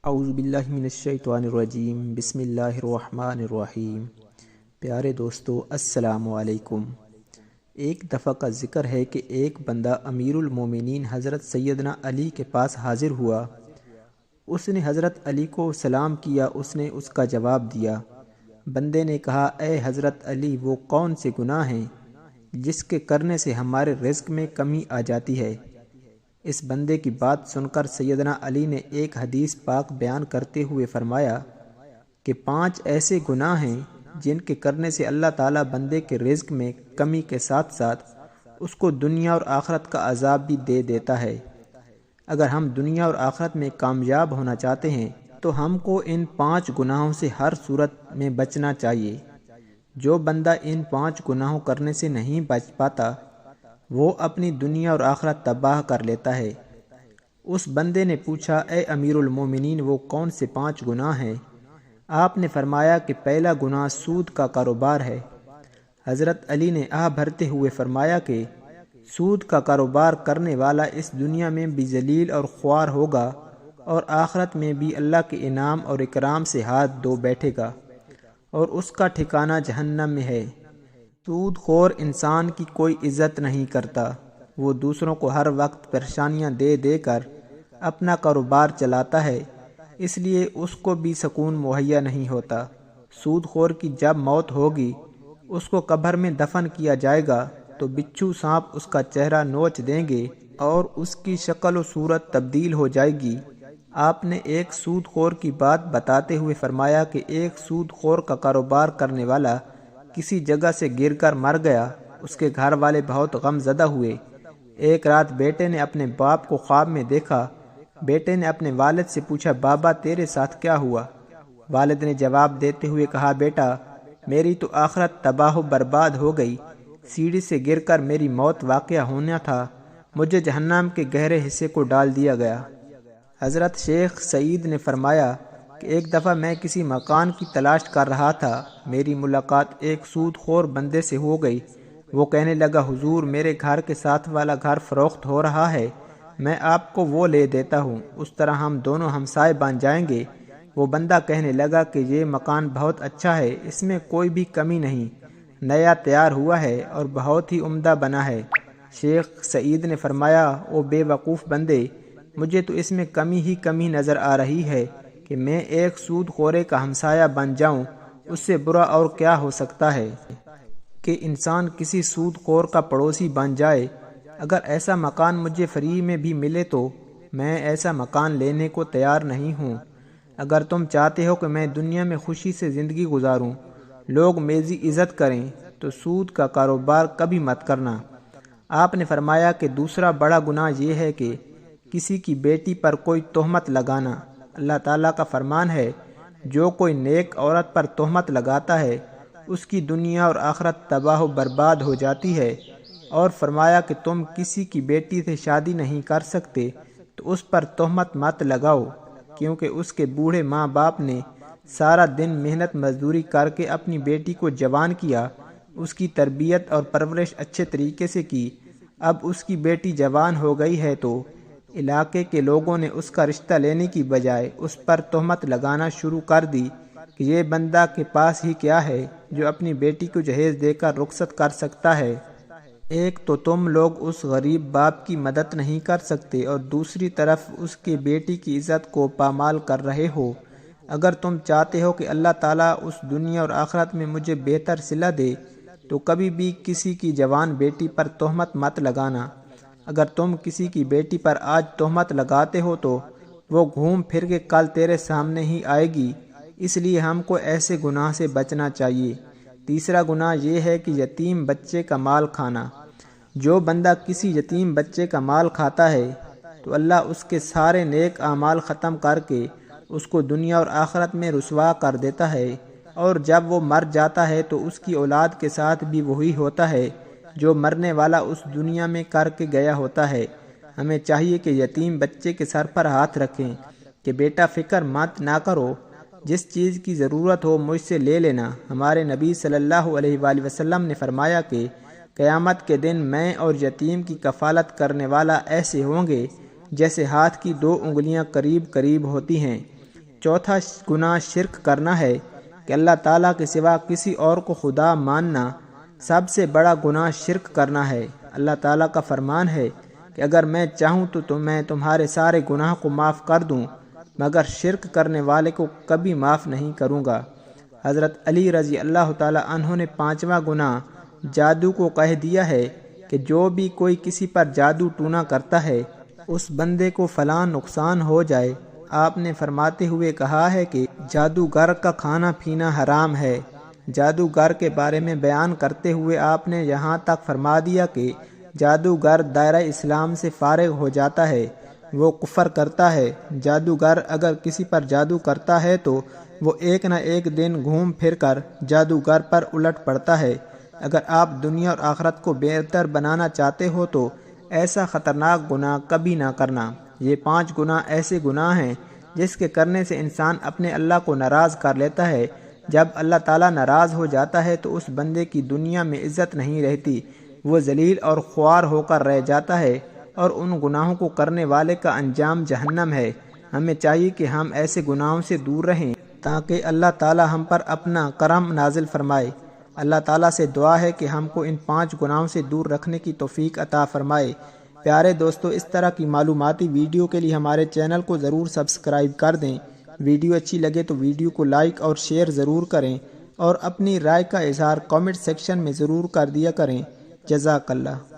اعوذ باللہ من الشیطان الرجیم بسم اللہ الرحمن الرحیم۔ پیارے دوستو السلام علیکم۔ ایک دفعہ کا ذکر ہے کہ ایک بندہ امیر المومنین حضرت سیدنا علی کے پاس حاضر ہوا۔ اس نے حضرت علی کو سلام کیا، اس نے اس کا جواب دیا۔ بندے نے کہا، اے حضرت علی، وہ کون سے گناہ ہیں جس کے کرنے سے ہمارے رزق میں کمی آ جاتی ہے؟ اس بندے کی بات سن کر سیدنا علی نے ایک حدیث پاک بیان کرتے ہوئے فرمایا کہ 5 ایسے گناہ ہیں جن کے کرنے سے اللہ تعالیٰ بندے کے رزق میں کمی کے ساتھ ساتھ اس کو دنیا اور آخرت کا عذاب بھی دے دیتا ہے۔ اگر ہم دنیا اور آخرت میں کامیاب ہونا چاہتے ہیں تو ہم کو ان 5 گناہوں سے ہر صورت میں بچنا چاہیے۔ جو بندہ ان 5 گناہوں کرنے سے نہیں بچ پاتا وہ اپنی دنیا اور آخرت تباہ کر لیتا ہے۔ اس بندے نے پوچھا، اے امیر المومنین، وہ کون سے 5 گناہ ہیں؟ آپ نے فرمایا کہ پہلا گناہ سود کا کاروبار ہے۔ حضرت علی نے آہ بھرتے ہوئے فرمایا کہ سود کا کاروبار کرنے والا اس دنیا میں بھی ذلیل اور خوار ہوگا اور آخرت میں بھی اللہ کے انعام اور اکرام سے ہاتھ دھو بیٹھے گا اور اس کا ٹھکانہ جہنم میں ہے۔ سود خور انسان کی کوئی عزت نہیں کرتا، وہ دوسروں کو ہر وقت پریشانیاں دے دے کر اپنا کاروبار چلاتا ہے، اس لیے اس کو بھی سکون مہیا نہیں ہوتا۔ سود خور کی جب موت ہوگی، اس کو قبر میں دفن کیا جائے گا تو بچھو سانپ اس کا چہرہ نوچ دیں گے اور اس کی شکل و صورت تبدیل ہو جائے گی۔ آپ نے ایک سود خور کی بات بتاتے ہوئے فرمایا کہ ایک سود خور کا کاروبار کرنے والا کسی جگہ سے گر کر مر گیا۔ اس کے گھر والے بہت غم زدہ ہوئے۔ ایک رات بیٹے نے اپنے باپ کو خواب میں دیکھا۔ بیٹے نے اپنے والد سے پوچھا، بابا تیرے ساتھ کیا ہوا؟ والد نے جواب دیتے ہوئے کہا، بیٹا میری تو آخرت تباہ و برباد ہو گئی، سیڑھی سے گر کر میری موت واقع ہونا تھا، مجھے جہنم کے گہرے حصے کو ڈال دیا گیا۔ حضرت شیخ سعید نے فرمایا کہ ایک دفعہ میں کسی مکان کی تلاش کر رہا تھا، میری ملاقات ایک سود خور بندے سے ہو گئی۔ وہ کہنے لگا، حضور میرے گھر کے ساتھ والا گھر فروخت ہو رہا ہے، میں آپ کو وہ لے دیتا ہوں، اس طرح ہم دونوں ہمسائے بن جائیں گے۔ وہ بندہ کہنے لگا کہ یہ مکان بہت اچھا ہے، اس میں کوئی بھی کمی نہیں، نیا تیار ہوا ہے اور بہت ہی عمدہ بنا ہے۔ شیخ سعید نے فرمایا، او بے وقوف بندے، مجھے تو اس میں کمی ہی کمی نظر آ رہی ہے کہ میں ایک سود خورے کا ہمسایہ بن جاؤں، اس سے برا اور کیا ہو سکتا ہے کہ انسان کسی سود خور کا پڑوسی بن جائے۔ اگر ایسا مکان مجھے فری میں بھی ملے تو میں ایسا مکان لینے کو تیار نہیں ہوں۔ اگر تم چاہتے ہو کہ میں دنیا میں خوشی سے زندگی گزاروں، لوگ میری عزت کریں، تو سود کا کاروبار کبھی مت کرنا۔ آپ نے فرمایا کہ دوسرا بڑا گناہ یہ ہے کہ کسی کی بیٹی پر کوئی تہمت لگانا۔ اللہ تعالیٰ کا فرمان ہے، جو کوئی نیک عورت پر تہمت لگاتا ہے اس کی دنیا اور آخرت تباہ و برباد ہو جاتی ہے، اور فرمایا کہ تم کسی کی بیٹی سے شادی نہیں کر سکتے تو اس پر تہمت مت لگاؤ، کیونکہ اس کے بوڑھے ماں باپ نے سارا دن محنت مزدوری کر کے اپنی بیٹی کو جوان کیا، اس کی تربیت اور پرورش اچھے طریقے سے کی، اب اس کی بیٹی جوان ہو گئی ہے تو علاقے کے لوگوں نے اس کا رشتہ لینے کی بجائے اس پر تہمت لگانا شروع کر دی کہ یہ بندہ کے پاس ہی کیا ہے جو اپنی بیٹی کو جہیز دے کر رخصت کر سکتا ہے۔ ایک تو تم لوگ اس غریب باپ کی مدد نہیں کر سکتے اور دوسری طرف اس کی بیٹی کی عزت کو پامال کر رہے ہو۔ اگر تم چاہتے ہو کہ اللہ تعالیٰ اس دنیا اور آخرت میں مجھے بہتر صلہ دے تو کبھی بھی کسی کی جوان بیٹی پر تہمت مت لگانا۔ اگر تم کسی کی بیٹی پر آج تہمت لگاتے ہو تو وہ گھوم پھر کے کل تیرے سامنے ہی آئے گی، اس لیے ہم کو ایسے گناہ سے بچنا چاہیے۔ تیسرا گناہ یہ ہے کہ یتیم بچے کا مال کھانا۔ جو بندہ کسی یتیم بچے کا مال کھاتا ہے تو اللہ اس کے سارے نیک اعمال ختم کر کے اس کو دنیا اور آخرت میں رسوا کر دیتا ہے، اور جب وہ مر جاتا ہے تو اس کی اولاد کے ساتھ بھی وہی ہوتا ہے جو مرنے والا اس دنیا میں کر کے گیا ہوتا ہے۔ ہمیں چاہیے کہ یتیم بچے کے سر پر ہاتھ رکھیں کہ بیٹا فکر مت نہ کرو، جس چیز کی ضرورت ہو مجھ سے لے لینا۔ ہمارے نبی صلی اللہ علیہ وآلہ وسلم نے فرمایا کہ قیامت کے دن میں اور یتیم کی کفالت کرنے والا ایسے ہوں گے جیسے ہاتھ کی 2 انگلیاں قریب قریب ہوتی ہیں۔ چوتھا گناہ شرک کرنا ہے کہ اللہ تعالیٰ کے سوا کسی اور کو خدا ماننا سب سے بڑا گناہ شرک کرنا ہے۔ اللہ تعالیٰ کا فرمان ہے کہ اگر میں چاہوں تو میں تمہارے سارے گناہ کو معاف کر دوں، مگر شرک کرنے والے کو کبھی معاف نہیں کروں گا۔ حضرت علی رضی اللہ تعالیٰ عنہ نے پانچواں گناہ جادو کو کہہ دیا ہے کہ جو بھی کوئی کسی پر جادو ٹونا کرتا ہے اس بندے کو فلاں نقصان ہو جائے۔ آپ نے فرماتے ہوئے کہا ہے کہ جادوگر کا کھانا پینا حرام ہے۔ جادوگر کے بارے میں بیان کرتے ہوئے آپ نے یہاں تک فرما دیا کہ جادوگر دائرہ اسلام سے فارغ ہو جاتا ہے، وہ کفر کرتا ہے۔ جادوگر اگر کسی پر جادو کرتا ہے تو وہ ایک نہ ایک دن گھوم پھر کر جادوگر پر الٹ پڑتا ہے۔ اگر آپ دنیا اور آخرت کو بہتر بنانا چاہتے ہو تو ایسا خطرناک گناہ کبھی نہ کرنا۔ یہ 5 گناہ ایسے گناہ ہیں جس کے کرنے سے انسان اپنے اللہ کو ناراض کر لیتا ہے۔ جب اللہ تعالیٰ ناراض ہو جاتا ہے تو اس بندے کی دنیا میں عزت نہیں رہتی، وہ ذلیل اور خوار ہو کر رہ جاتا ہے، اور ان گناہوں کو کرنے والے کا انجام جہنم ہے۔ ہمیں چاہیے کہ ہم ایسے گناہوں سے دور رہیں تاکہ اللہ تعالیٰ ہم پر اپنا کرم نازل فرمائے۔ اللہ تعالیٰ سے دعا ہے کہ ہم کو ان 5 گناہوں سے دور رکھنے کی توفیق عطا فرمائے۔ پیارے دوستو، اس طرح کی معلوماتی ویڈیو کے لیے ہمارے چینل کو ضرور سبسکرائب کر دیں۔ ویڈیو اچھی لگے تو ویڈیو کو لائک اور شیئر ضرور کریں، اور اپنی رائے کا اظہار کامنٹ سیکشن میں ضرور کر دیا کریں۔ جزاک اللہ۔